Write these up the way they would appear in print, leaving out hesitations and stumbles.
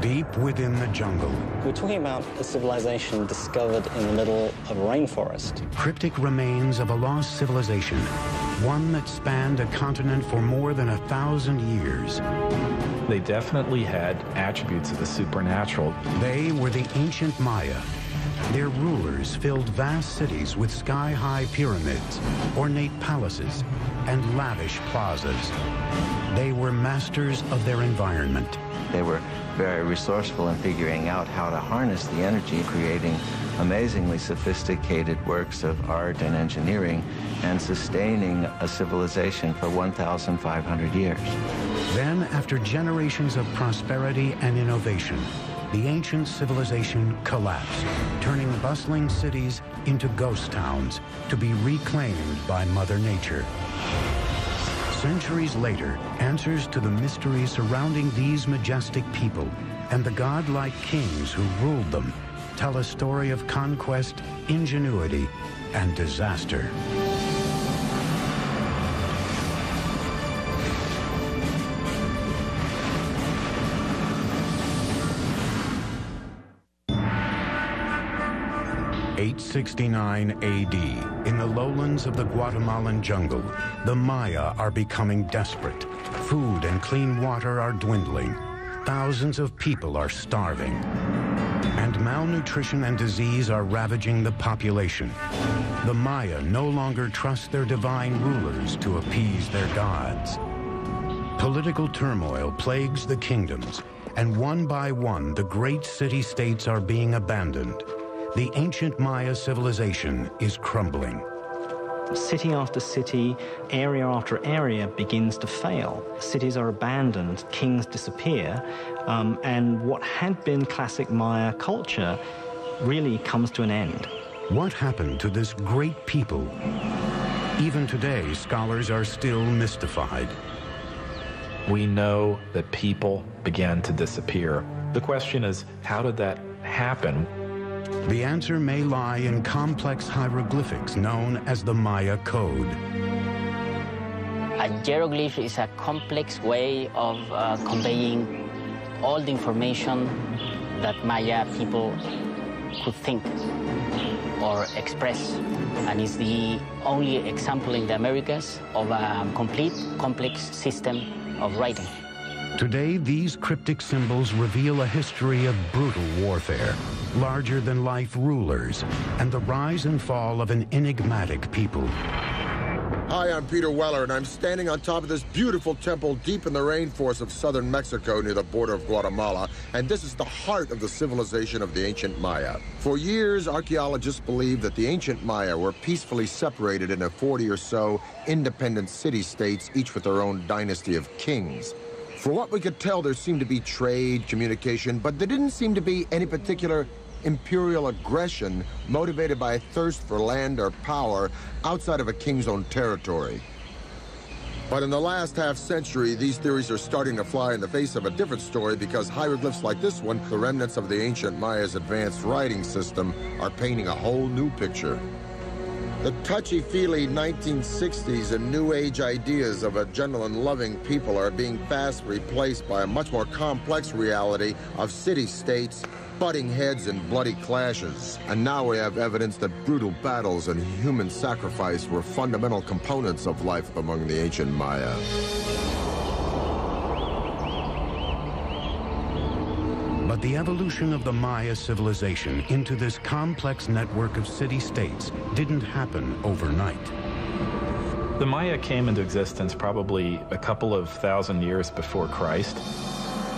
deep within the jungle. We're talking about a civilization discovered in the middle of a rainforest. Cryptic remains of a lost civilization, one that spanned a continent for more than 1,000 years. They definitely had attributes of the supernatural. They were the ancient Maya. Their rulers filled vast cities with sky-high pyramids, ornate palaces, and lavish plazas. They were masters of their environment. They were very resourceful in figuring out how to harness the energy, creating amazingly sophisticated works of art and engineering, and sustaining a civilization for 1,500 years. Then, after generations of prosperity and innovation, the ancient civilization collapsed, turning bustling cities into ghost towns to be reclaimed by Mother Nature. Centuries later, answers to the mysteries surrounding these majestic people and the godlike kings who ruled them tell a story of conquest, ingenuity, and disaster. (869 AD), in the lowlands of the Guatemalan jungle, the Maya are becoming desperate. Food and clean water are dwindling. Thousands of people are starving. And malnutrition and disease are ravaging the population. The Maya no longer trust their divine rulers to appease their gods. Political turmoil plagues the kingdoms, and one by one, the great city-states are being abandoned. The ancient Maya civilization is crumbling. City after city, area after area begins to fail. Cities are abandoned, kings disappear, and what had been classic Maya culture really comes to an end. What happened to this great people? Even today, scholars are still mystified. We know that people began to disappear. The question is, how did that happen? The answer may lie in complex hieroglyphics known as the Maya Code. A hieroglyph is a complex way of conveying all the information that Maya people could think or express, and is the only example in the Americas of a complete, complex system of writing. Today, these cryptic symbols reveal a history of brutal warfare, larger-than-life rulers, and the rise and fall of an enigmatic people. Hi, I'm Peter Weller, and I'm standing on top of this beautiful temple deep in the rainforest of southern Mexico near the border of Guatemala, and this is the heart of the civilization of the ancient Maya. For years, archaeologists believed that the ancient Maya were peacefully separated into 40 or so independent city-states, each with their own dynasty of kings. For what we could tell, there seemed to be trade, communication, but there didn't seem to be any particular imperial aggression motivated by a thirst for land or power outside of a king's own territory. But in the last half-century, these theories are starting to fly in the face of a different story, because hieroglyphs like this one, the remnants of the ancient Maya's advanced writing system, are painting a whole new picture. The touchy-feely 1960s and New Age ideas of a gentle and loving people are being fast replaced by a much more complex reality of city-states, butting heads, and bloody clashes. And now we have evidence that brutal battles and human sacrifice were fundamental components of life among the ancient Maya. But the evolution of the Maya civilization into this complex network of city-states didn't happen overnight. The Maya came into existence probably a couple of thousand years before Christ.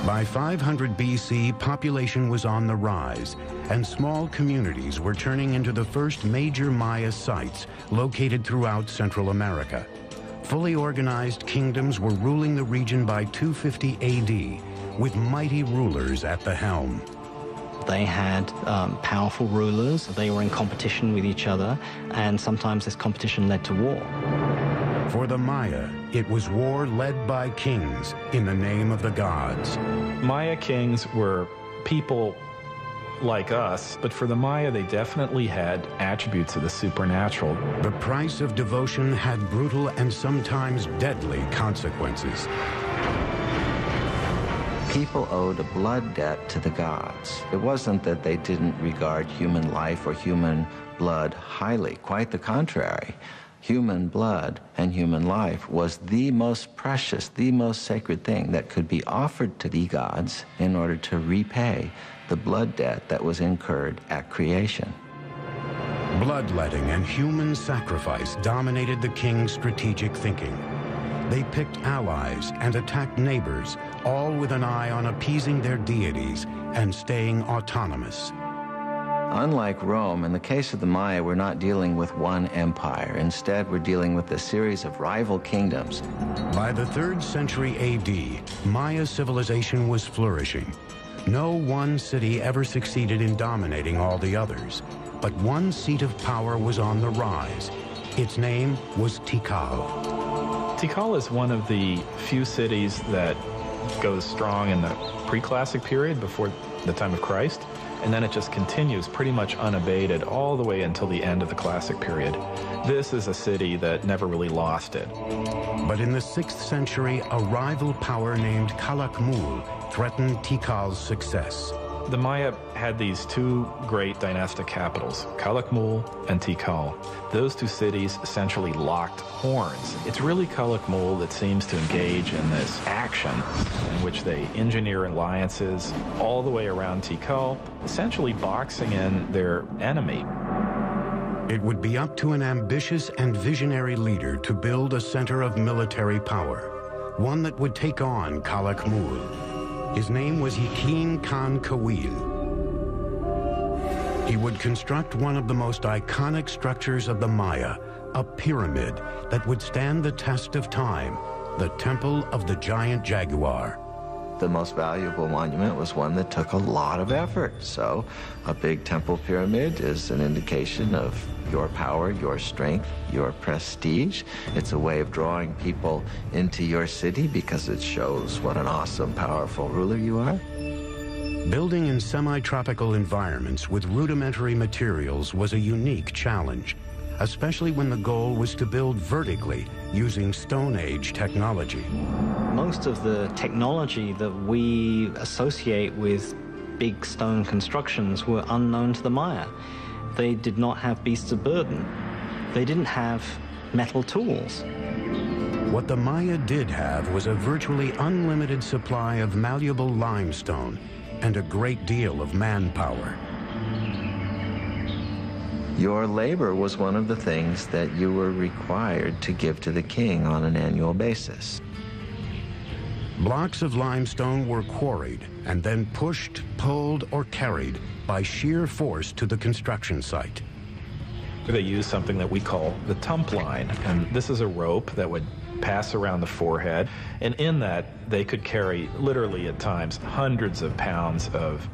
By 500 BC, population was on the rise, and small communities were turning into the first major Maya sites located throughout Central America. Fully organized kingdoms were ruling the region by 250 AD, with mighty rulers at the helm. They had powerful rulers. They were in competition with each other, and sometimes this competition led to war. For the Maya, it was war led by kings in the name of the gods. Maya kings were people like us, but for the Maya, they definitely had attributes of the supernatural. The price of devotion had brutal and sometimes deadly consequences. People owed a blood debt to the gods. It wasn't that they didn't regard human life or human blood highly. Quite the contrary. Human blood and human life was the most precious, the most sacred thing that could be offered to the gods in order to repay the blood debt that was incurred at creation. Bloodletting and human sacrifice dominated the king's strategic thinking. They picked allies and attacked neighbors, all with an eye on appeasing their deities and staying autonomous. Unlike Rome, in the case of the Maya, we're not dealing with one empire. Instead, we're dealing with a series of rival kingdoms. By the 3rd century AD, Maya civilization was flourishing. No one city ever succeeded in dominating all the others, but one seat of power was on the rise. Its name was Tikal. Tikal is one of the few cities that goes strong in the pre-classic period before the time of Christ. And then it just continues pretty much unabated all the way until the end of the classic period. This is a city that never really lost it. But in the 6th century, a rival power named Calakmul threatened Tikal's success. The Maya had these two great dynastic capitals, Calakmul and Tikal. Those two cities essentially locked horns. It's really Calakmul that seems to engage in this action in which they engineer alliances all the way around Tikal, essentially boxing in their enemy. It would be up to an ambitious and visionary leader to build a center of military power, one that would take on Calakmul. His name was Yakin Khan Kawil. He would construct one of the most iconic structures of the Maya, a pyramid that would stand the test of time, the Temple of the Giant Jaguar. The most valuable monument was one that took a lot of effort. So a big temple pyramid is an indication of your power, your strength, your prestige. It's a way of drawing people into your city because it shows what an awesome, powerful ruler you are. Building in semi-tropical environments with rudimentary materials was a unique challenge, especially when the goal was to build vertically using Stone Age technology. Most of the technology that we associate with big stone constructions were unknown to the Maya. They did not have beasts of burden. They didn't have metal tools. What the Maya did have was a virtually unlimited supply of malleable limestone and a great deal of manpower. Your labor was one of the things that you were required to give to the king on an annual basis. Blocks of limestone were quarried and then pushed, pulled, or carried by sheer force to the construction site. They used something that we call the tump line, and this is a rope that would pass around the forehead, and in that they could carry, literally at times, hundreds of pounds of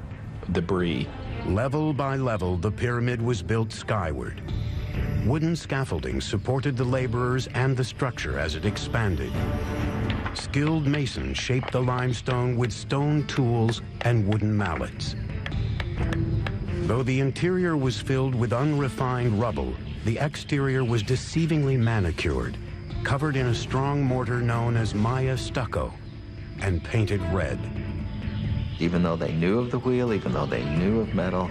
debris. Level by level, the pyramid was built skyward. Wooden scaffolding supported the laborers and the structure as it expanded. Skilled masons shaped the limestone with stone tools and wooden mallets. Though the interior was filled with unrefined rubble, the exterior was deceivingly manicured, covered in a strong mortar known as Maya stucco, and painted red. Even though they knew of the wheel, even though they knew of metal,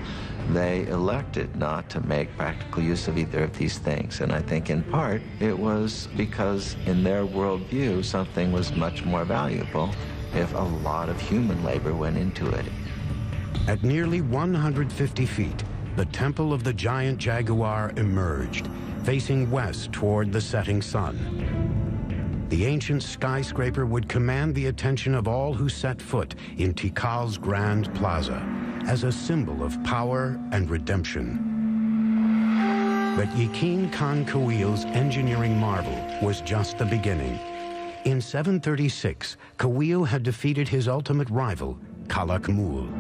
they elected not to make practical use of either of these things. And I think in part it was because in their worldview something was much more valuable if a lot of human labor went into it. At nearly 150 feet, the Temple of the Giant Jaguar emerged, facing west toward the setting sun. The ancient skyscraper would command the attention of all who set foot in Tikal's Grand Plaza as a symbol of power and redemption. But Yakin Khan Kawil's engineering marvel was just the beginning. In 736, Kawil had defeated his ultimate rival, Calakmul.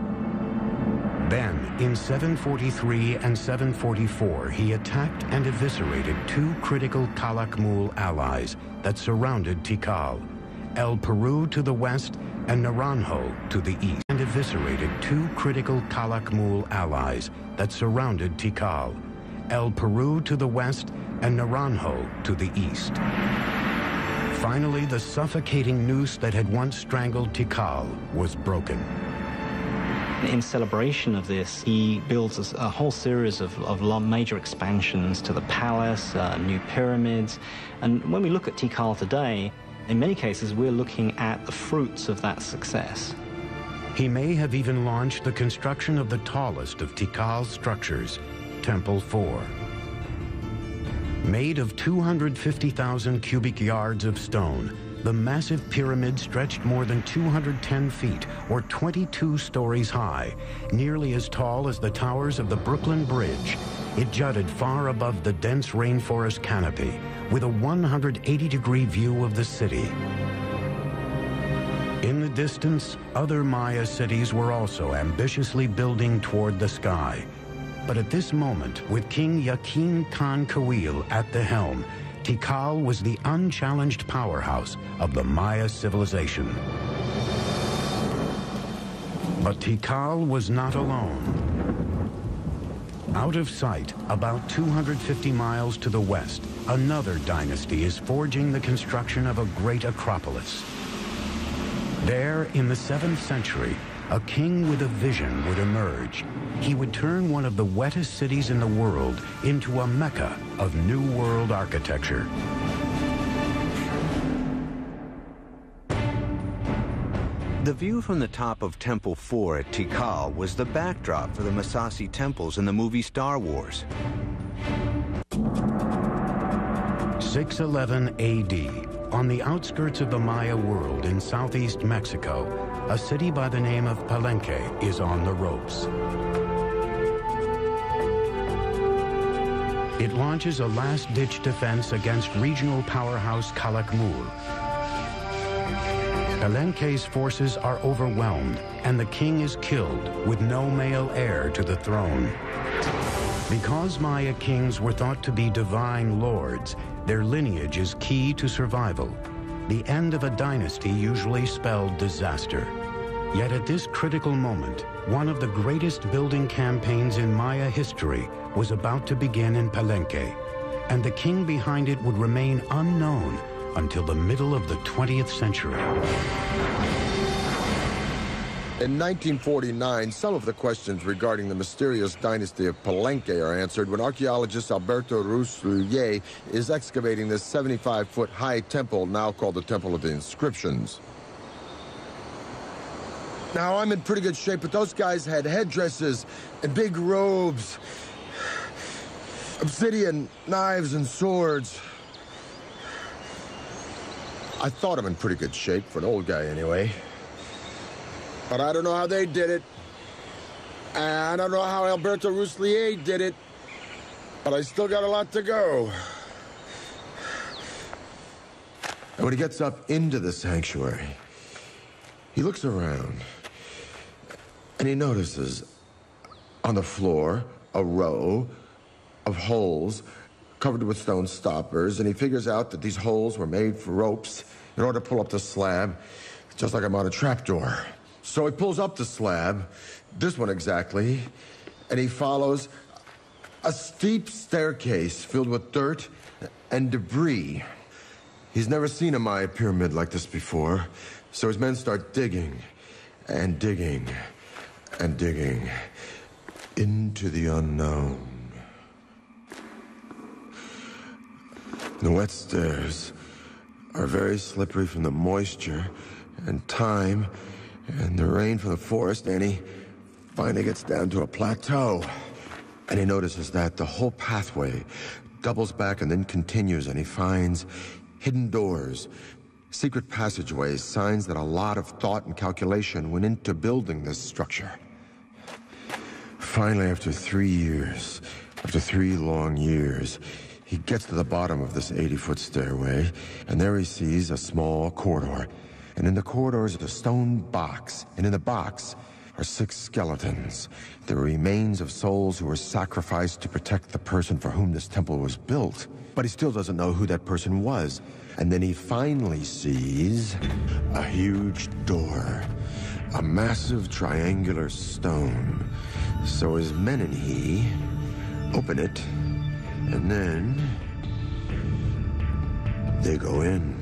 Then, in 743 and 744, he attacked and eviscerated two critical Calakmul allies that surrounded Tikal, El Peru to the west and Naranjo to the east, and eviscerated two critical Calakmul allies that surrounded Tikal, El Peru to the west and Naranjo to the east. Finally, the suffocating noose that had once strangled Tikal was broken. In celebration of this, he builds a whole series of major expansions to the palace, new pyramids. And when we look at Tikal today, in many cases, we're looking at the fruits of that success. He may have even launched the construction of the tallest of Tikal's structures, Temple 4. Made of 250,000 cubic yards of stone, the massive pyramid stretched more than 210 feet, or 22 stories high, nearly as tall as the towers of the Brooklyn Bridge. It jutted far above the dense rainforest canopy, with a 180-degree view of the city. In the distance, other Maya cities were also ambitiously building toward the sky. But at this moment, with King Yakin Khan Kawil at the helm, Tikal was the unchallenged powerhouse of the Maya civilization. But Tikal was not alone. Out of sight, about 250 miles to the west, another dynasty is forging the construction of a great acropolis. There, in the 7th century, a king with a vision would emerge. He would turn one of the wettest cities in the world into a mecca of New World architecture. The view from the top of Temple 4 at Tikal was the backdrop for the Massassi temples in the movie Star Wars. 611 AD, on the outskirts of the Maya world in southeast Mexico, a city by the name of Palenque is on the ropes. It launches a last-ditch defense against regional powerhouse Calakmul. Palenque's forces are overwhelmed, and the king is killed with no male heir to the throne. Because Maya kings were thought to be divine lords, their lineage is key to survival. The end of a dynasty usually spelled disaster. Yet at this critical moment, one of the greatest building campaigns in Maya history was about to begin in Palenque, and the king behind it would remain unknown until the middle of the 20th century. In 1949, some of the questions regarding the mysterious dynasty of Palenque are answered when archaeologist Alberto Rusluye is excavating this 75-foot high temple, now called the Temple of the Inscriptions. Now, I'm in pretty good shape, but those guys had headdresses and big robes, obsidian knives and swords. I thought I'm in pretty good shape, for an old guy anyway. But I don't know how they did it. And I don't know how Alberto Rusluye did it. But I still got a lot to go. And when he gets up into the sanctuary, he looks around. And he notices on the floor a row of holes covered with stone stoppers, and he figures out that these holes were made for ropes in order to pull up the slab, just like I'm on a trapdoor. So he pulls up the slab, this one exactly, and he follows a steep staircase filled with dirt and debris. He's never seen a Maya pyramid like this before, so his men start digging and digging and digging into the unknown. The wet stairs are very slippery from the moisture and time and the rain from the forest, and he finally gets down to a plateau. And he notices that the whole pathway doubles back and then continues, and he finds hidden doors, secret passageways, signs that a lot of thought and calculation went into building this structure. Finally, after 3 years, after 3 long years, he gets to the bottom of this 80-foot stairway, and there he sees a small corridor. And in the corridor is a stone box, and in the box are 6 skeletons, the remains of souls who were sacrificed to protect the person for whom this temple was built. But he still doesn't know who that person was. And then he finally sees a huge door, a massive triangular stone. So his men and he open it, and then they go in.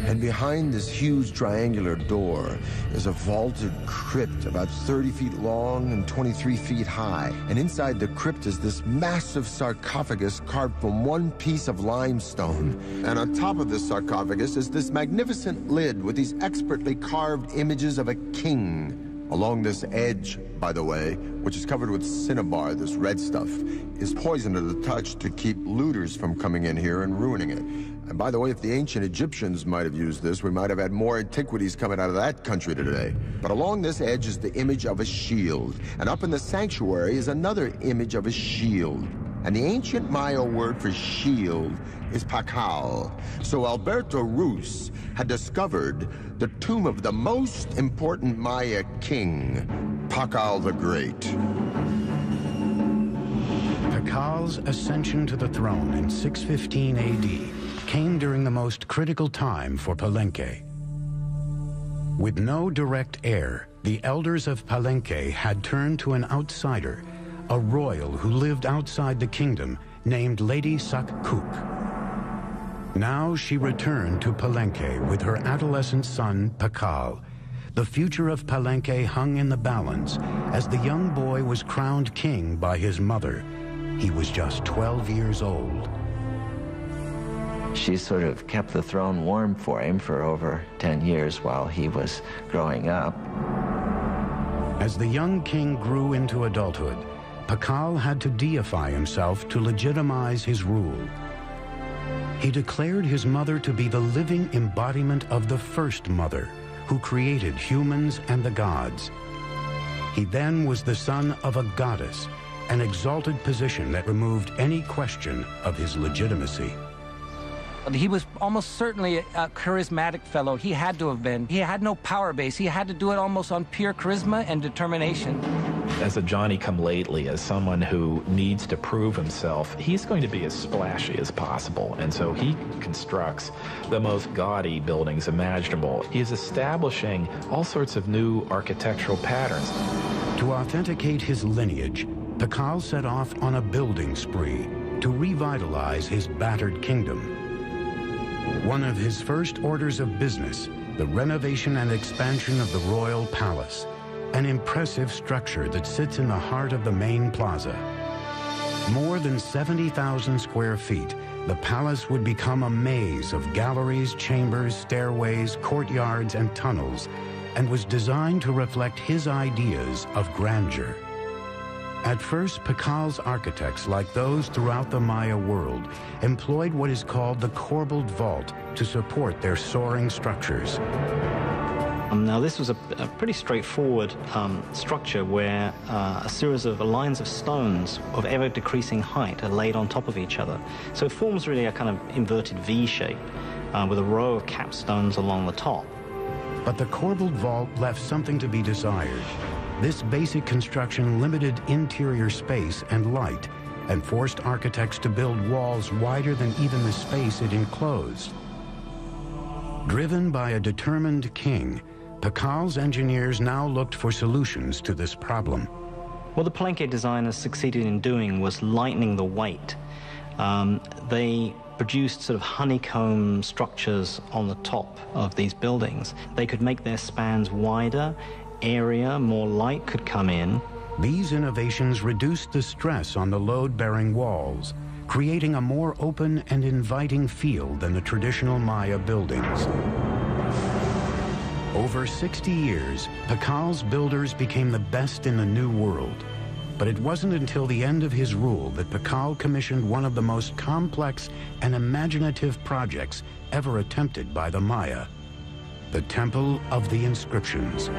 And behind this huge triangular door is a vaulted crypt about 30 feet long and 23 feet high. And inside the crypt is this massive sarcophagus carved from one piece of limestone. And on top of this sarcophagus is this magnificent lid with these expertly carved images of a king. Along this edge, by the way, which is covered with cinnabar, this red stuff, is poisoned to the touch to keep looters from coming in here and ruining it. And by the way, if the ancient Egyptians might have used this, we might have had more antiquities coming out of that country today. But along this edge is the image of a shield. And up in the sanctuary is another image of a shield. And the ancient Maya word for shield is Pakal. So Alberto Ruz had discovered the tomb of the most important Maya king, Pakal the Great. Pakal's ascension to the throne in 615 AD came during the most critical time for Palenque. With no direct heir, the elders of Palenque had turned to an outsider, a royal who lived outside the kingdom, named Lady Sakkuk. Now she returned to Palenque with her adolescent son, Pakal. The future of Palenque hung in the balance as the young boy was crowned king by his mother. He was just 12 years old. She sort of kept the throne warm for him for over 10 years while he was growing up. As the young king grew into adulthood, Pakal had to deify himself to legitimize his rule. He declared his mother to be the living embodiment of the first mother, who created humans and the gods. He then was the son of a goddess, an exalted position that removed any question of his legitimacy. He was almost certainly a charismatic fellow. He had to have been. He had no power base. He had to do it almost on pure charisma and determination. As a Johnny-come-lately, as someone who needs to prove himself, he's going to be as splashy as possible. And so he constructs the most gaudy buildings imaginable. He is establishing all sorts of new architectural patterns. To authenticate his lineage, Pakal set off on a building spree to revitalize his battered kingdom. One of his first orders of business, the renovation and expansion of the royal palace, an impressive structure that sits in the heart of the main plaza. More than 70,000 square feet, the palace would become a maze of galleries, chambers, stairways, courtyards, and tunnels, and was designed to reflect his ideas of grandeur. At first, Pakal's architects, like those throughout the Maya world, employed what is called the corbelled vault to support their soaring structures. Now, this was a pretty straightforward structure where a series of lines of stones of ever-decreasing height are laid on top of each other. So it forms really a kind of inverted V shape with a row of capstones along the top. But the corbelled vault left something to be desired. This basic construction limited interior space and light and forced architects to build walls wider than even the space it enclosed. Driven by a determined king, Pakal's engineers now looked for solutions to this problem. What the Palenque designers succeeded in doing was lightening the weight. They produced sort of honeycomb structures on the top of these buildings. They could make their spans wider, area, more light could come in. These innovations reduced the stress on the load-bearing walls, creating a more open and inviting feel than the traditional Maya buildings. Over 60 years, Pakal's builders became the best in the New World. But it wasn't until the end of his rule that Pakal commissioned one of the most complex and imaginative projects ever attempted by the Maya, the Temple of the Inscriptions.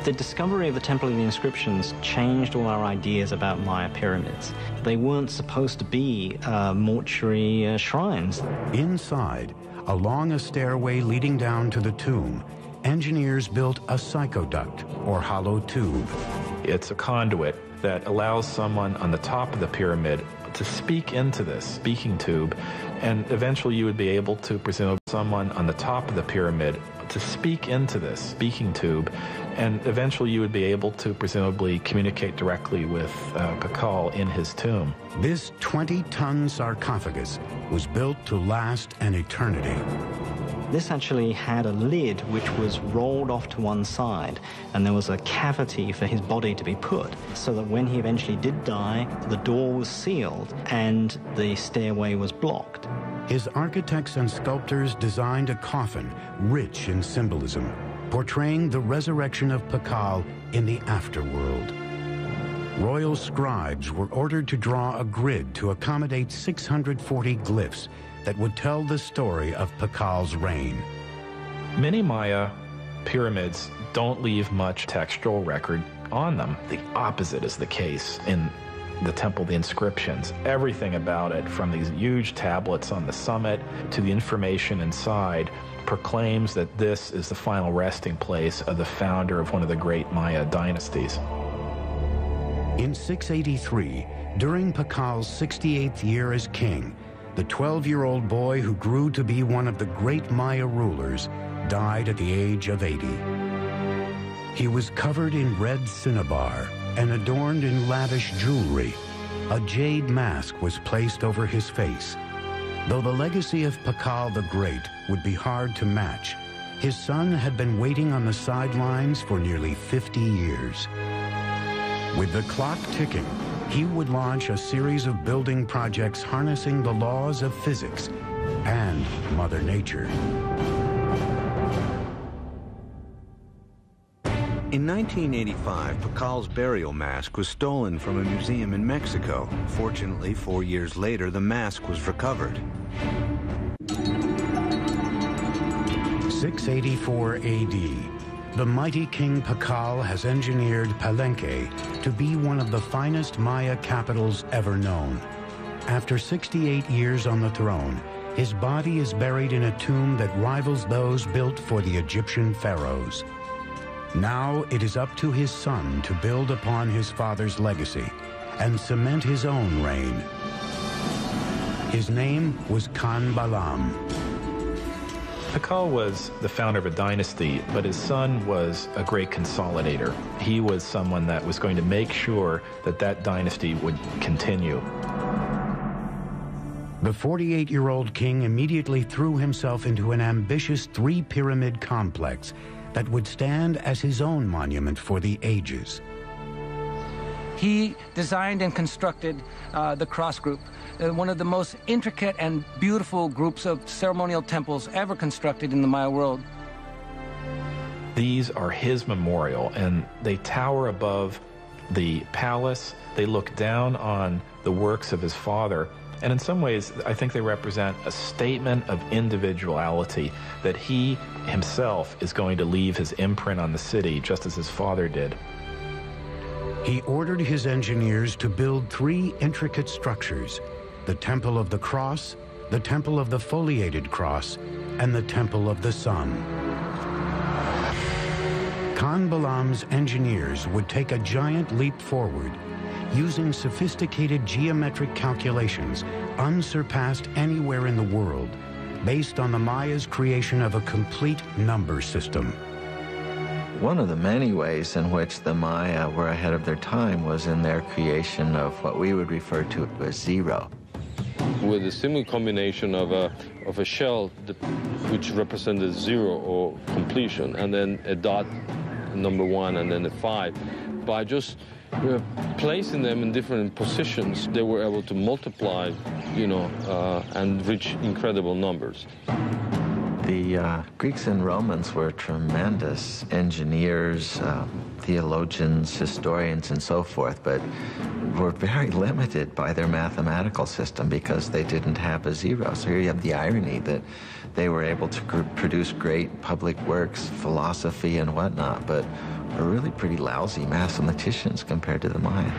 The discovery of the Temple of the Inscriptions changed all our ideas about Maya pyramids. They weren't supposed to be mortuary shrines. Inside, along a stairway leading down to the tomb, engineers built a psychoduct, or hollow tube. It's a conduit that allows someone on the top of the pyramid to speak into this speaking tube, and eventually you would be able to presume someone on the top of the pyramid to speak into this speaking tube, and eventually you would be able to presumably communicate directly with Pakal in his tomb. This 20-ton sarcophagus was built to last an eternity. This actually had a lid which was rolled off to one side, and there was a cavity for his body to be put, so that when he eventually did die, the door was sealed and the stairway was blocked. His architects and sculptors designed a coffin rich in symbolism, portraying the resurrection of Pakal in the afterworld. Royal scribes were ordered to draw a grid to accommodate 640 glyphs that would tell the story of Pakal's reign. Many Maya pyramids don't leave much textual record on them. The opposite is the case in the temple, the inscriptions. Everything about it, from these huge tablets on the summit to the information inside, proclaims that this is the final resting place of the founder of one of the great Maya dynasties. In 683, during Pakal's 68th year as king, the 12-year-old boy who grew to be one of the great Maya rulers died at the age of 80. He was covered in red cinnabar and adorned in lavish jewelry. A jade mask was placed over his face. Though the legacy of Pakal the Great would be hard to match, his son had been waiting on the sidelines for nearly 50 years. With the clock ticking, he would launch a series of building projects harnessing the laws of physics and Mother Nature. In 1985, Pakal's burial mask was stolen from a museum in Mexico. Fortunately, 4 years later, the mask was recovered. 684 AD. The mighty King Pakal has engineered Palenque to be one of the finest Maya capitals ever known. After 68 years on the throne, his body is buried in a tomb that rivals those built for the Egyptian pharaohs. Now it is up to his son to build upon his father's legacy and cement his own reign. His name was Khan Balam. Pakal was the founder of a dynasty, but his son was a great consolidator. He was someone that was going to make sure that that dynasty would continue. The 48-year-old king immediately threw himself into an ambitious three-pyramid complex that would stand as his own monument for the ages. He designed and constructed the cross group, one of the most intricate and beautiful groups of ceremonial temples ever constructed in the Maya world. These are his memorial, and they tower above the palace. They look down on the works of his father, and in some ways, I think they represent a statement of individuality, that he himself is going to leave his imprint on the city, just as his father did. He ordered his engineers to build three intricate structures: the Temple of the Cross, the Temple of the Foliated Cross, and the Temple of the Sun. Khan Balam's engineers would take a giant leap forward, using sophisticated geometric calculations unsurpassed anywhere in the world, based on the Maya's creation of a complete number system. One of the many ways in which the Maya were ahead of their time was in their creation of what we would refer to as zero. With a similar combination of a shell which represented zero or completion, and then a dot, number one, and then a 5. By just placing them in different positions, they were able to multiply, and reach incredible numbers. The Greeks and Romans were tremendous engineers, theologians, historians, and so forth, but were very limited by their mathematical system because they didn't have a zero. So here you have the irony that they were able to produce great public works, philosophy, and whatnot, but were really pretty lousy mathematicians compared to the Maya.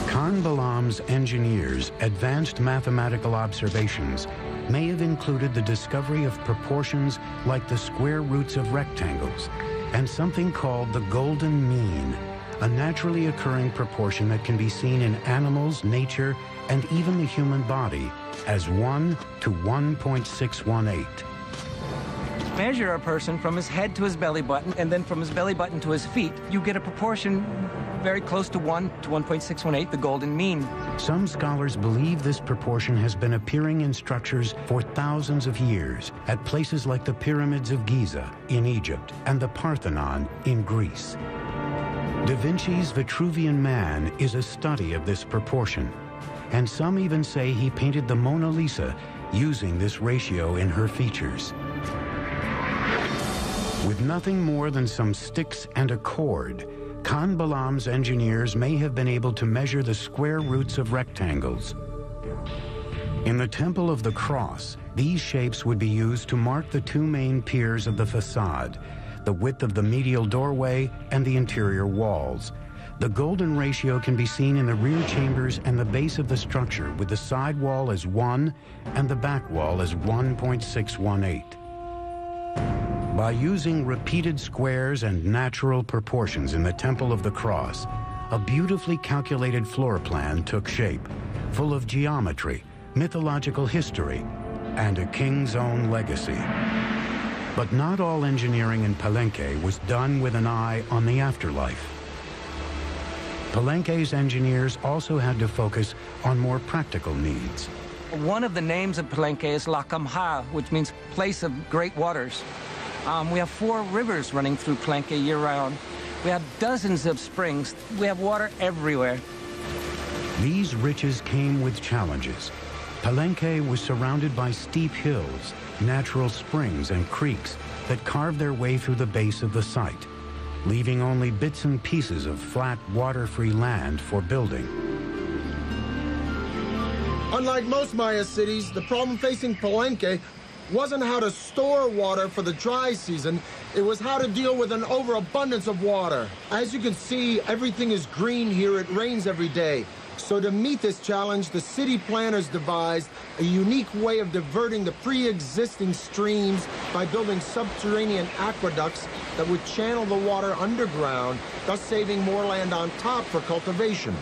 Khan Balam's engineers' advanced mathematical observations may have included the discovery of proportions like the square roots of rectangles and something called the golden mean, a naturally occurring proportion that can be seen in animals, nature, and even the human body as 1 to 1.618. measure a person from his head to his belly button, and then from his belly button to his feet, you get a proportion very close to 1 to 1.618, the golden mean. Some scholars believe this proportion has been appearing in structures for thousands of years at places like the pyramids of Giza in Egypt and the Parthenon in Greece. Da Vinci's Vitruvian Man is a study of this proportion, and some even say he painted the Mona Lisa using this ratio in her features. With nothing more than some sticks and a cord, Khan Balaam's engineers may have been able to measure the square roots of rectangles. In the Temple of the Cross, these shapes would be used to mark the two main piers of the facade, the width of the medial doorway and the interior walls. The golden ratio can be seen in the rear chambers and the base of the structure, with the side wall as 1 and the back wall as 1.618. By using repeated squares and natural proportions in the Temple of the Cross, a beautifully calculated floor plan took shape, full of geometry, mythological history, and a king's own legacy. But not all engineering in Palenque was done with an eye on the afterlife. Palenque's engineers also had to focus on more practical needs. One of the names of Palenque is Lacamha, which means place of great waters. We have 4 rivers running through Palenque year-round. We have dozens of springs. We have water everywhere. These riches came with challenges. Palenque was surrounded by steep hills, natural springs and creeks that carved their way through the base of the site, leaving only bits and pieces of flat, water-free land for building. Unlike most Maya cities, the problem facing Palenque wasn't how to store water for the dry season, it was how to deal with an overabundance of water. As you can see, everything is green here, it rains every day. So to meet this challenge, the city planners devised a unique way of diverting the pre-existing streams by building subterranean aqueducts that would channel the water underground, thus saving more land on top for cultivation.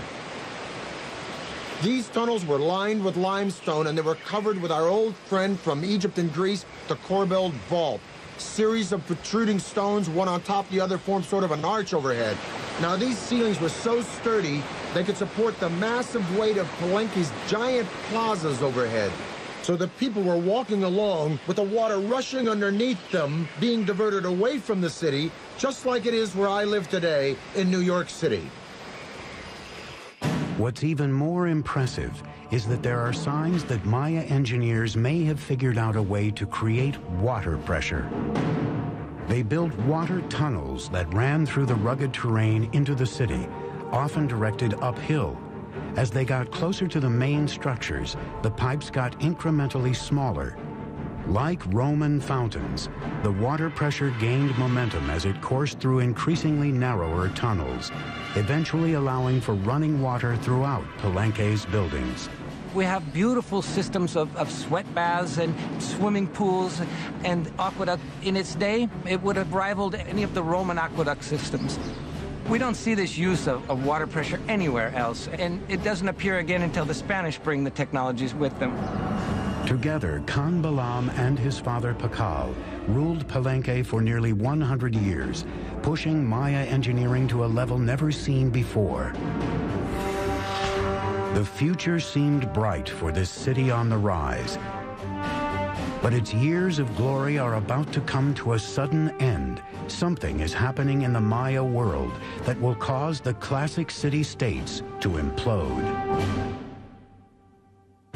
These tunnels were lined with limestone and they were covered with our old friend from Egypt and Greece, the Corbelled Vault. Series of protruding stones, one on top of the other, formed sort of an arch overhead. Now, these ceilings were so sturdy, they could support the massive weight of Palenque's giant plazas overhead. So the people were walking along with the water rushing underneath them, being diverted away from the city, just like it is where I live today in New York City. What's even more impressive is that there are signs that Maya engineers may have figured out a way to create water pressure. They built water tunnels that ran through the rugged terrain into the city, often directed uphill. As they got closer to the main structures, the pipes got incrementally smaller. Like Roman fountains, the water pressure gained momentum as it coursed through increasingly narrower tunnels, eventually allowing for running water throughout Palenque's buildings. We have beautiful systems of sweat baths and swimming pools and aqueduct. In its day, it would have rivaled any of the Roman aqueduct systems. We don't see this use of water pressure anywhere else, and it doesn't appear again until the Spanish bring the technologies with them. Together, Khan Balaam and his father Pakal ruled Palenque for nearly 100 years, pushing Maya engineering to a level never seen before. The future seemed bright for this city on the rise. But its years of glory are about to come to a sudden end. Something is happening in the Maya world that will cause the classic city-states to implode.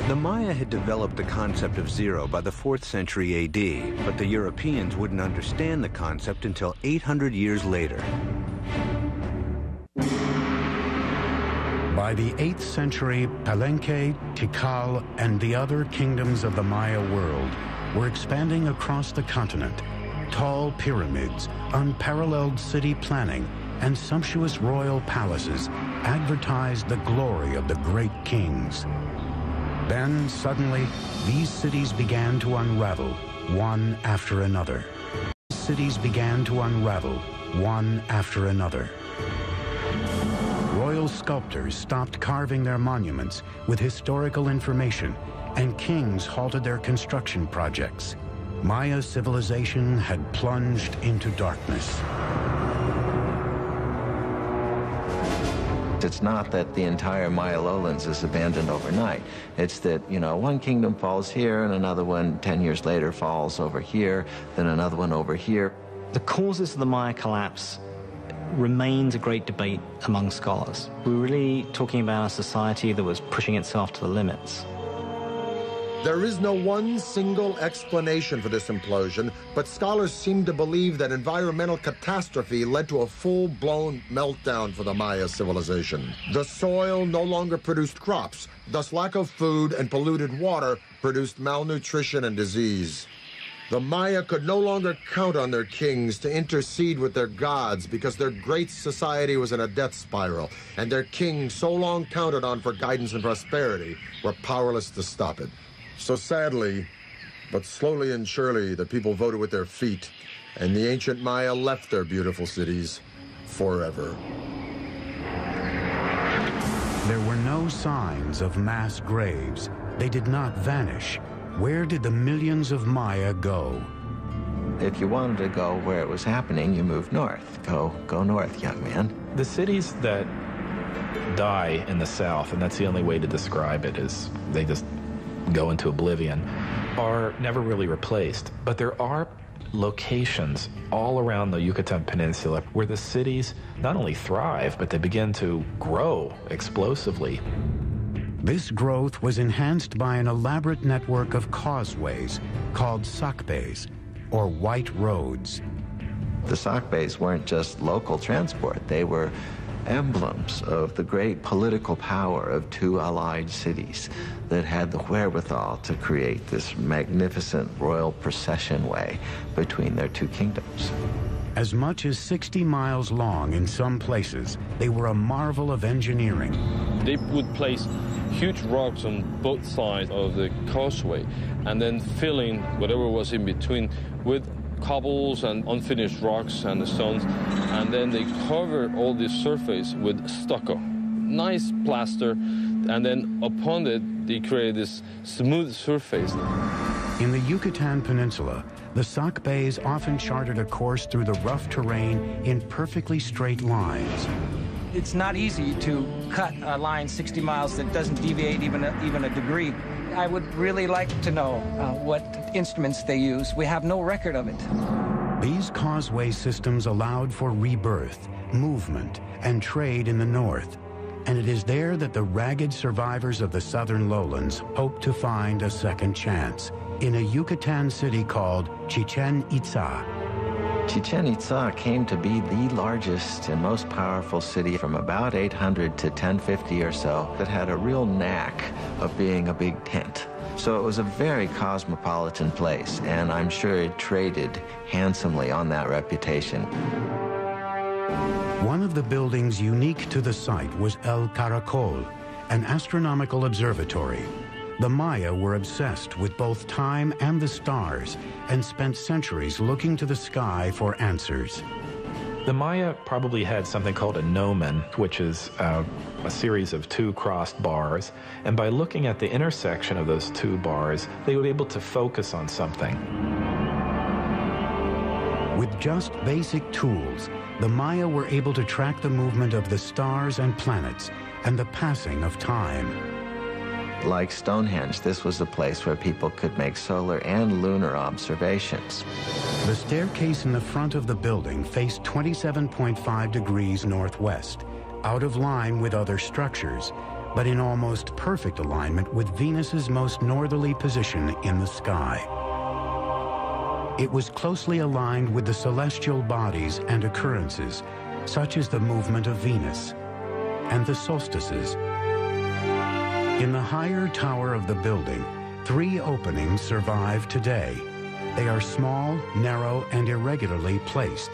The Maya had developed the concept of zero by the 4th century AD, but the Europeans wouldn't understand the concept until 800 years later. By the 8th century, Palenque, Tikal, and the other kingdoms of the Maya world were expanding across the continent. Tall pyramids, unparalleled city planning, and sumptuous royal palaces advertised the glory of the great kings. Then, suddenly, these cities began to unravel, one after another. Cities began to unravel, one after another. Royal sculptors stopped carving their monuments with historical information, and kings halted their construction projects. Maya civilization had plunged into darkness. It's not that the entire Maya lowlands is abandoned overnight. It's that, one kingdom falls here and another one 10 years later falls over here, then another one over here. The causes of the Maya collapse remains a great debate among scholars. We're really talking about a society that was pushing itself to the limits. There is no one single explanation for this implosion, but scholars seem to believe that environmental catastrophe led to a full-blown meltdown for the Maya civilization. The soil no longer produced crops, thus lack of food and polluted water produced malnutrition and disease. The Maya could no longer count on their kings to intercede with their gods because their great society was in a death spiral, and their kings, so long counted on for guidance and prosperity, were powerless to stop it. So sadly, but slowly and surely, the people voted with their feet, and the ancient Maya left their beautiful cities forever. There were no signs of mass graves. They did not vanish. Where did the millions of Maya go? If you wanted to go where it was happening, you moved north. Go north, young man. The cities that die in the south, and that's the only way to describe it, is they just go into oblivion, are never really replaced. But there are locations all around the Yucatan Peninsula where the cities not only thrive, but they begin to grow explosively. This growth was enhanced by an elaborate network of causeways called sacbés, or white roads. The sacbés weren't just local transport. They were emblems of the great political power of two allied cities that had the wherewithal to create this magnificent royal procession way between their two kingdoms. As much as 60 miles long in some places, they were a marvel of engineering. They would place huge rocks on both sides of the causeway and then fill in whatever was in between with cobbles and unfinished rocks and stones, and then they cover all this surface with stucco. Nice plaster, and then upon it, they create this smooth surface. In the Yucatan Peninsula, the sacbés often charted a course through the rough terrain in perfectly straight lines. It's not easy to cut a line 60 miles that doesn't deviate even a degree. I would really like to know what instruments they use. We have no record of it. These causeway systems allowed for rebirth, movement, and trade in the north. And it is there that the ragged survivors of the southern lowlands hope to find a second chance, in a Yucatan city called Chichen Itza. Chichen Itza came to be the largest and most powerful city from about 800 to 1050 or so that had a real knack of being a big tent. So it was a very cosmopolitan place, and I'm sure it traded handsomely on that reputation. One of the buildings unique to the site was El Caracol, an astronomical observatory. The Maya were obsessed with both time and the stars and spent centuries looking to the sky for answers. The Maya probably had something called a gnomon, which is a series of two crossed bars, and by looking at the intersection of those two bars, they would be able to focus on something. With just basic tools, the Maya were able to track the movement of the stars and planets and the passing of time. Like Stonehenge, this was a place where people could make solar and lunar observations. The staircase in the front of the building faced 27.5 degrees northwest, out of line with other structures, but in almost perfect alignment with Venus's most northerly position in the sky. It was closely aligned with the celestial bodies and occurrences, such as the movement of Venus and the solstices. In the higher tower of the building, 3 openings survive today. They are small, narrow, and irregularly placed,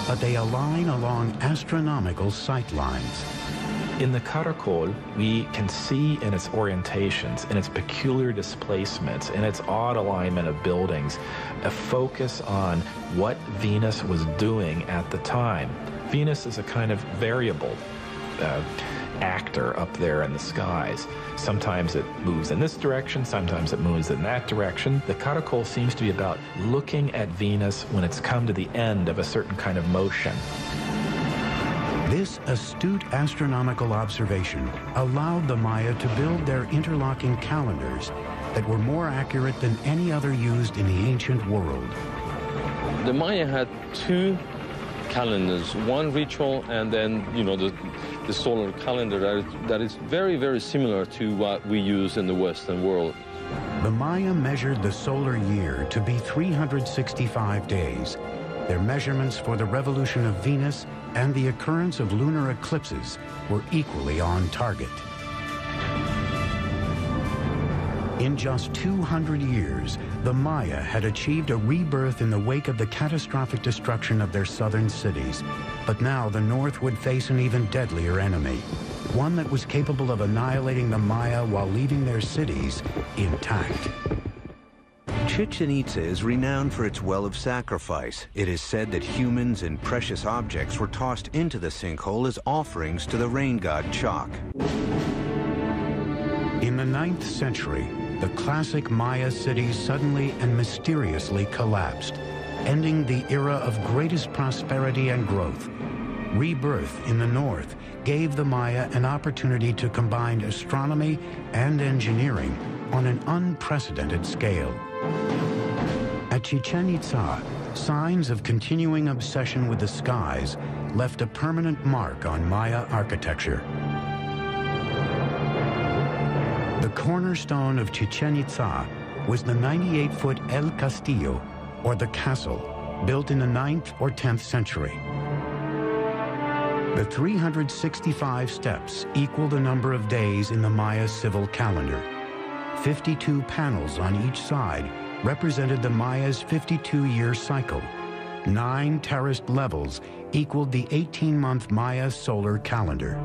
but they align along astronomical sight lines. In the Caracol, we can see in its orientations, in its peculiar displacements, in its odd alignment of buildings, a focus on what Venus was doing at the time. Venus is a kind of variable. actor up there in the skies. Sometimes it moves in this direction, sometimes it moves in that direction. The caracol seems to be about looking at Venus when it's come to the end of a certain kind of motion. This astute astronomical observation allowed the Maya to build their interlocking calendars that were more accurate than any other used in the ancient world. The Maya had two calendars, one ritual and then, the solar calendar that is very, very similar to what we use in the Western world. The Maya measured the solar year to be 365 days. Their measurements for the revolution of Venus and the occurrence of lunar eclipses were equally on target. In just 200 years, the Maya had achieved a rebirth in the wake of the catastrophic destruction of their southern cities. But now the North would face an even deadlier enemy, one that was capable of annihilating the Maya while leaving their cities intact. Chichen Itza is renowned for its well of sacrifice. It is said that humans and precious objects were tossed into the sinkhole as offerings to the rain god Chaac. In the 9th century, the classic Maya cities suddenly and mysteriously collapsed, ending the era of greatest prosperity and growth. Rebirth in the north gave the Maya an opportunity to combine astronomy and engineering on an unprecedented scale. At Chichen Itza, signs of continuing obsession with the skies left a permanent mark on Maya architecture. The cornerstone of Chichen Itza was the 98-foot El Castillo, or the castle, built in the 9th or 10th century. The 365 steps equal the number of days in the Maya civil calendar. 52 panels on each side represented the Maya's 52-year cycle. 9 terraced levels equaled the 18-month Maya solar calendar.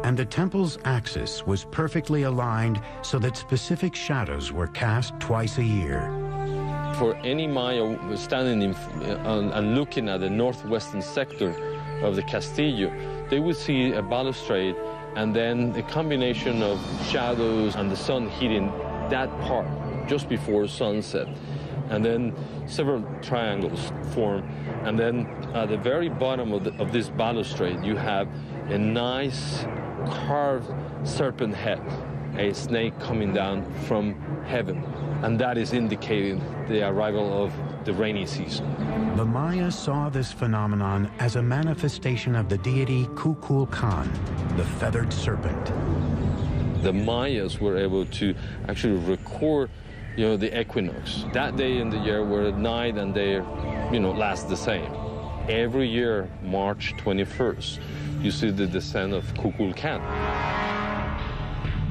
And the temple's axis was perfectly aligned so that specific shadows were cast twice a year. For any Maya standing and looking at the northwestern sector of the Castillo, they would see a balustrade and then a combination of shadows and the sun hitting that part just before sunset. And then several triangles form. And then at the very bottom of this balustrade, you have a nice carved serpent head, a snake coming down from heaven. And that is indicating the arrival of the rainy season. The Maya saw this phenomenon as a manifestation of the deity Kukulkan, the feathered serpent. The Mayas were able to actually record, the equinox. That day in the year where night and day, last the same. Every year, March 21st, you see the descent of Kukulkan.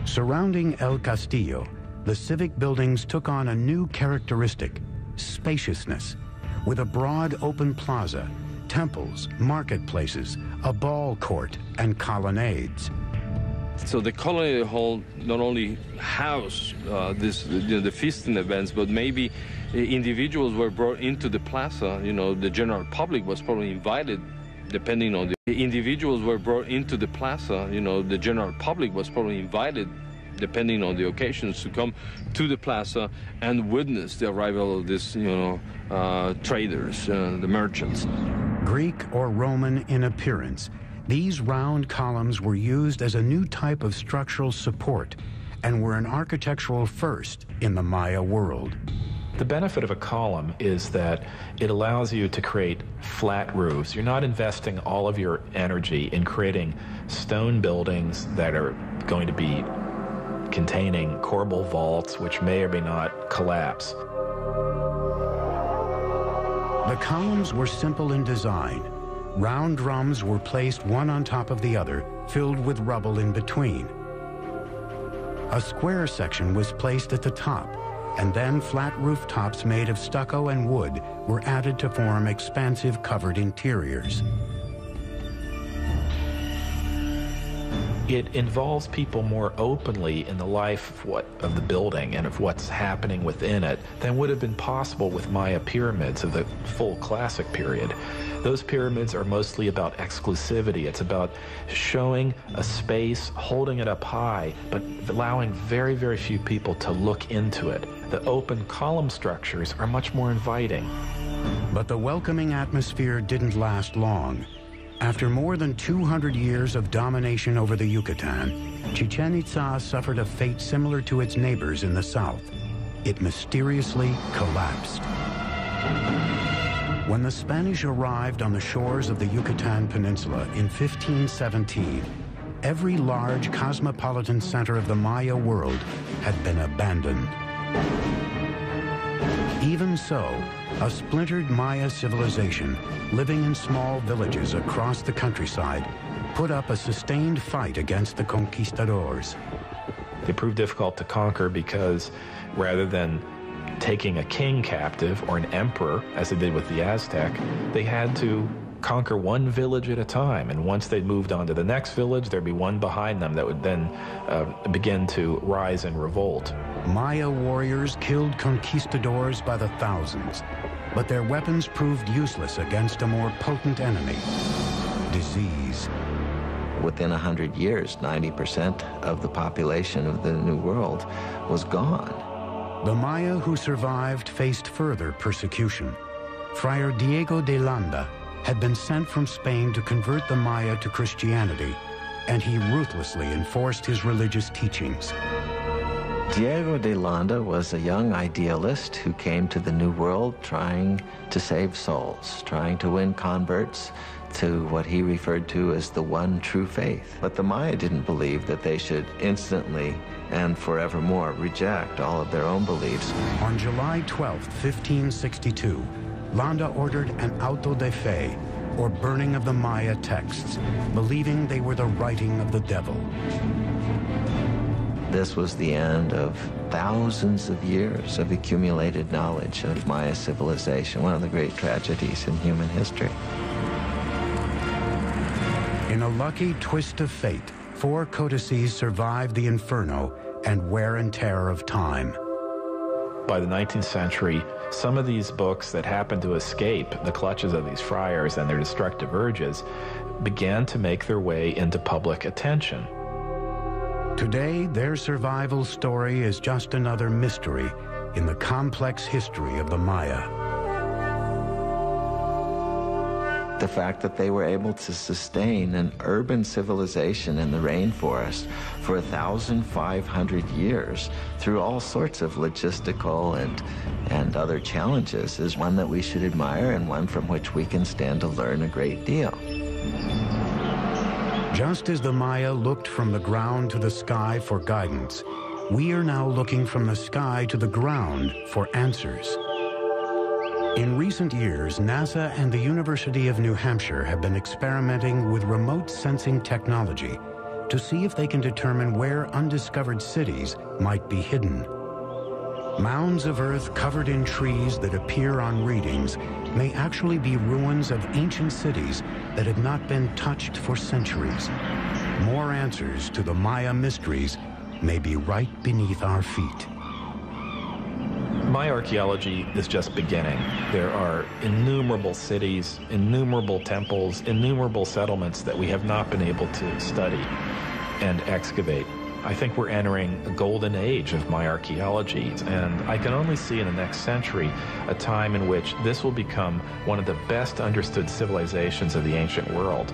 Surrounding El Castillo, the civic buildings took on a new characteristic: spaciousness, with a broad open plaza, temples, marketplaces, a ball court, and colonnades. So the colonnade hall not only housed the feasting events, but maybe individuals were brought into the plaza. The general public was probably invited, depending on the individuals were brought into the plaza. The general public was probably invited, depending on the occasions, to come to the plaza and witness the arrival of this, traders, the merchants. Greek or Roman in appearance, these round columns were used as a new type of structural support and were an architectural first in the Maya world. The benefit of a column is that it allows you to create flat roofs. You're not investing all of your energy in creating stone buildings that are going to be containing corbel vaults, which may or may not collapse. The columns were simple in design. Round drums were placed one on top of the other, filled with rubble in between. A square section was placed at the top, and then flat rooftops made of stucco and wood were added to form expansive covered interiors. It involves people more openly in the life of the building and of what's happening within it than would have been possible with Maya pyramids of the full classic period. Those pyramids are mostly about exclusivity. It's about showing a space, holding it up high, but allowing very, very few people to look into it. The open column structures are much more inviting. But the welcoming atmosphere didn't last long. After more than 200 years of domination over the Yucatan, Chichen Itza suffered a fate similar to its neighbors in the south. It mysteriously collapsed. When the Spanish arrived on the shores of the Yucatan Peninsula in 1517, every large cosmopolitan center of the Maya world had been abandoned. Even so, a splintered Maya civilization living in small villages across the countryside put up a sustained fight against the conquistadors. They proved difficult to conquer because rather than taking a king captive or an emperor, as they did with the Aztec, they had to conquer one village at a time. And once they moved on to the next village, there'd be one behind them that would then begin to rise in revolt. Maya warriors killed conquistadors by the thousands, but their weapons proved useless against a more potent enemy: disease. Within 100 years, 90% of the population of the New World was gone. The Maya who survived faced further persecution. Friar Diego de Landa had been sent from Spain to convert the Maya to Christianity, and he ruthlessly enforced his religious teachings. Diego de Landa was a young idealist who came to the New World trying to save souls, trying to win converts to what he referred to as the one true faith. But the Maya didn't believe that they should instantly and forevermore reject all of their own beliefs. On July 12, 1562, Landa ordered an auto de fe, or burning of the Maya texts, believing they were the writing of the devil. This was the end of thousands of years of accumulated knowledge of Maya civilization, one of the great tragedies in human history. In a lucky twist of fate, 4 codices survived the inferno and wear and tear of time. By the 19th century, some of these books that happened to escape the clutches of these friars and their destructive urges began to make their way into public attention. Today, their survival story is just another mystery in the complex history of the Maya. The fact that they were able to sustain an urban civilization in the rainforest for 1,500 years through all sorts of logistical and other challenges is one that we should admire and one from which we can stand to learn a great deal. Just as the Maya looked from the ground to the sky for guidance, we are now looking from the sky to the ground for answers. In recent years, NASA and the University of New Hampshire have been experimenting with remote sensing technology to see if they can determine where undiscovered cities might be hidden. Mounds of earth covered in trees that appear on readings may actually be ruins of ancient cities that have not been touched for centuries. More answers to the Maya mysteries may be right beneath our feet. Maya archaeology is just beginning. There are innumerable cities, innumerable temples, innumerable settlements that we have not been able to study and excavate. I think we're entering a golden age of Maya archaeology, and I can only see in the next century a time in which this will become one of the best understood civilizations of the ancient world.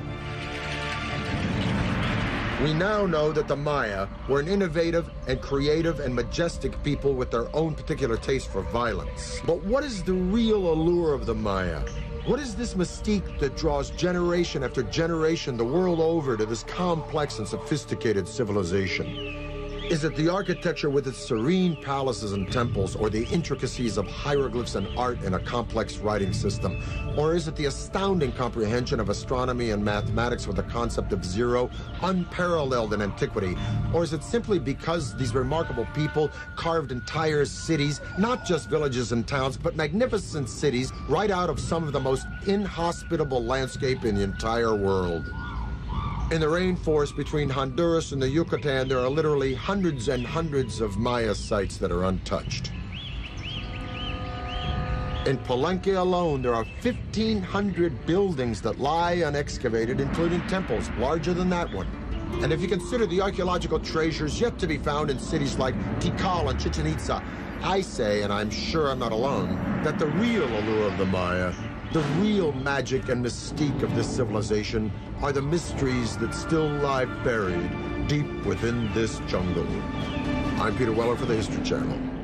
We now know that the Maya were an innovative and creative and majestic people with their own particular taste for violence. But what is the real allure of the Maya? What is this mystique that draws generation after generation the world over to this complex and sophisticated civilization? Is it the architecture with its serene palaces and temples, or the intricacies of hieroglyphs and art in a complex writing system? Or is it the astounding comprehension of astronomy and mathematics with the concept of zero, unparalleled in antiquity? Or is it simply because these remarkable people carved entire cities, not just villages and towns, but magnificent cities, right out of some of the most inhospitable landscape in the entire world? In the rainforest between Honduras and the Yucatan, there are literally hundreds and hundreds of Maya sites that are untouched. In Palenque alone, there are 1,500 buildings that lie unexcavated, including temples larger than that one. And if you consider the archaeological treasures yet to be found in cities like Tikal and Chichen Itza, I say, and I'm sure I'm not alone, that the real allure of the Maya, the real magic and mystique of this civilization, are the mysteries that still lie buried deep within this jungle. I'm Peter Weller for the History Channel.